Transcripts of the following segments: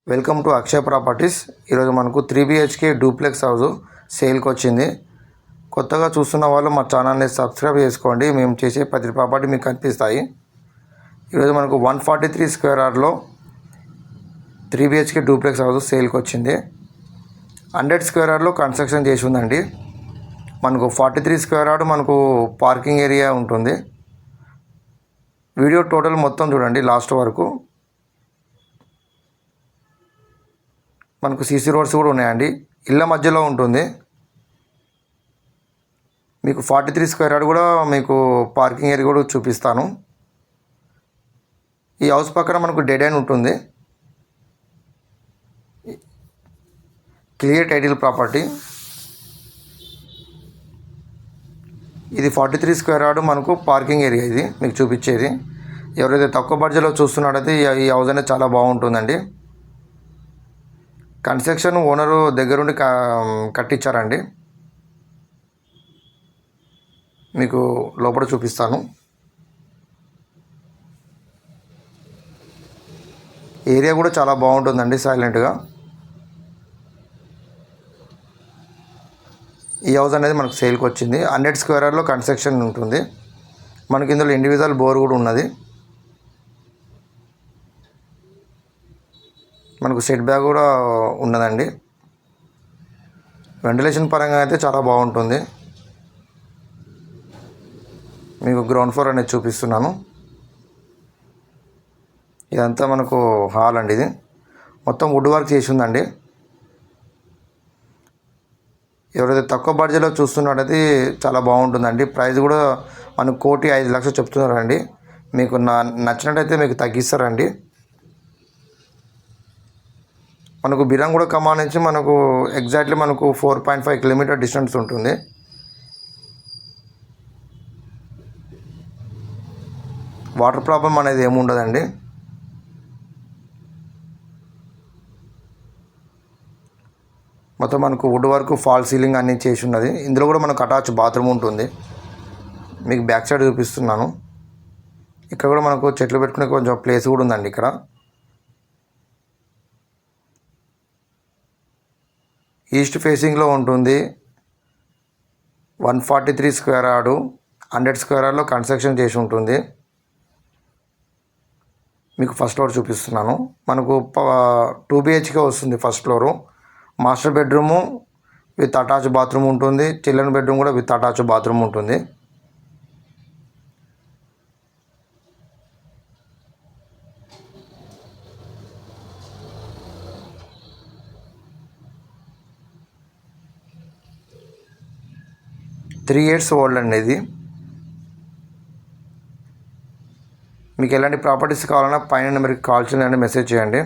Welcome to Akshaya properties. ఈరోజు మనకు 3 BHK duplex house సేల్కి వచ్చింది. కొత్తగా చూస్తున్న వాళ్ళు మా ఛానల్ని సబ్స్క్రైబ్ చేసుకోండి. మేము చేసే ప్రతి ప్రాపర్టీ మీకు కనిపిస్తాయి. ఈరోజు మనకు 143 స్క్వేర్ యార్డ్లో 3 BHK డూప్లెక్స్ హౌస్ సేల్కి వచ్చింది. 100 స్క్వేర్ యార్డ్లో కన్స్ట్రక్షన్ చేసి ఉందండి. మనకు 43 స్క్వేర్ యార్డ్ మనకు పార్కింగ్ ఏరియా ఉంటుంది. వీడియో టోటల్ మొత్తం చూడండి లాస్ట్ వరకు. మనకు సీసీ రోడ్స్ కూడా ఉన్నాయండి. ఇళ్ళ మధ్యలో ఉంటుంది. మీకు 43 స్క్వేర్ యార్డ్ కూడా మీకు పార్కింగ్ ఏరియా కూడా చూపిస్తాను. ఈ హౌస్ పక్కన మనకు డెడ్ ఎండ్ ఉంటుంది. Clear title property. ఇది 43 స్క్వేర్ యార్డ్ మనకు పార్కింగ్ ఏరియా. ఇది మీకు చూపించేది. ఎవరైతే తక్కువ బడ్జెట్లో చూస్తున్నాడైతే ఈ హౌస్ అనేది చాలా బాగుంటుందండి. కన్స్ట్రక్షన్ ఓనరు దగ్గరుండి కట్టించారండి. మీకు లోపల చూపిస్తాను. ఏరియా కూడా చాలా బాగుంటుందండి, సైలెంట్గా. ఈ హౌస్ అనేది మనకు సేల్కి వచ్చింది. 100 స్క్వేర్ యార్డ్లో కన్స్ట్రక్షన్ ఉంటుంది. మనకి ఇందులో ఇండివిజువల్ బోర్ కూడా ఉన్నది. మనకు సెట్ బ్యాక్ కూడా ఉన్నదండి. వెంటిలేషన్ పరంగా అయితే చాలా బాగుంటుంది. మీకు గ్రౌండ్ ఫ్లోర్ అనేది చూపిస్తున్నాను. ఇదంతా మనకు హాల్ అండి. ఇది మొత్తం వుడ్ వర్క్ చేసి ఉందండి. ఎవరైతే తక్కువ బడ్జెట్లో చూస్తున్నాడైతే చాలా బాగుంటుందండి. ప్రైస్ కూడా మనకు 1,05,00,000 చెప్తున్నారండి. మీకు నచ్చినట్టయితే మీకు తగ్గిస్తారండి. మనకు బిరంగూడ కమాన్ నుంచి మనకు ఎగ్జాక్ట్లీ మనకు 4.5 కిలోమీటర్ డిస్టెన్స్ ఉంటుంది. వాటర్ ప్రాబ్లం అనేది ఏముండదండి. మొత్తం మనకు వుడ్ వర్క్, ఫాల్ సీలింగ్ అన్నీ చేసి ఉన్నది. ఇందులో కూడా మనకు అటాచ్ బాత్రూమ్ ఉంటుంది. మీకు బ్యాక్ సైడ్ చూపిస్తున్నాను. ఇక్కడ కూడా మనకు చెట్లు పెట్టుకునే కొంచెం ప్లేస్ కూడా ఉందండి. ఇక్కడ ఈస్ట్ ఫేసింగ్లో ఉంటుంది. 143 స్క్వేర్ యార్డ్, 100 స్క్వేర్ యార్డ్లో కన్స్ట్రక్షన్ చేసి ఉంటుంది. మీకు ఫస్ట్ ఫ్లోర్ చూపిస్తున్నాను. మనకు 2 BHK వస్తుంది. First floor master bedroom with attach bathroom ఉంటుంది. చిల్డ్రన్ బెడ్రూమ్ కూడా విత్ అటాచ్ బాత్రూమ్ ఉంటుంది. త్రీ ఇయర్స్ ఓల్డ్ అండి ఇది. మీకు ఎలాంటి ప్రాపర్టీస్ కావాలన్నా పైన నెంబర్కి కాల్ చేయండి, మెసేజ్ చేయండి.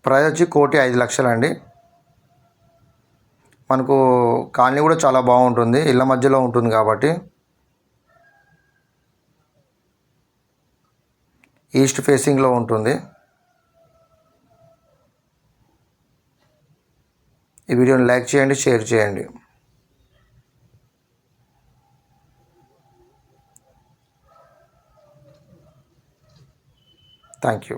ప్రైస్ వచ్చి 1,05,00,000 అండి. మనకు కాలనీ కూడా చాలా బాగుంటుంది. ఇళ్ళ మధ్యలో ఉంటుంది కాబట్టి. ఈస్ట్ ఫేసింగ్లో ఉంటుంది. ఈ వీడియోని లైక్ చేయండి, షేర్ చేయండి. Thank you.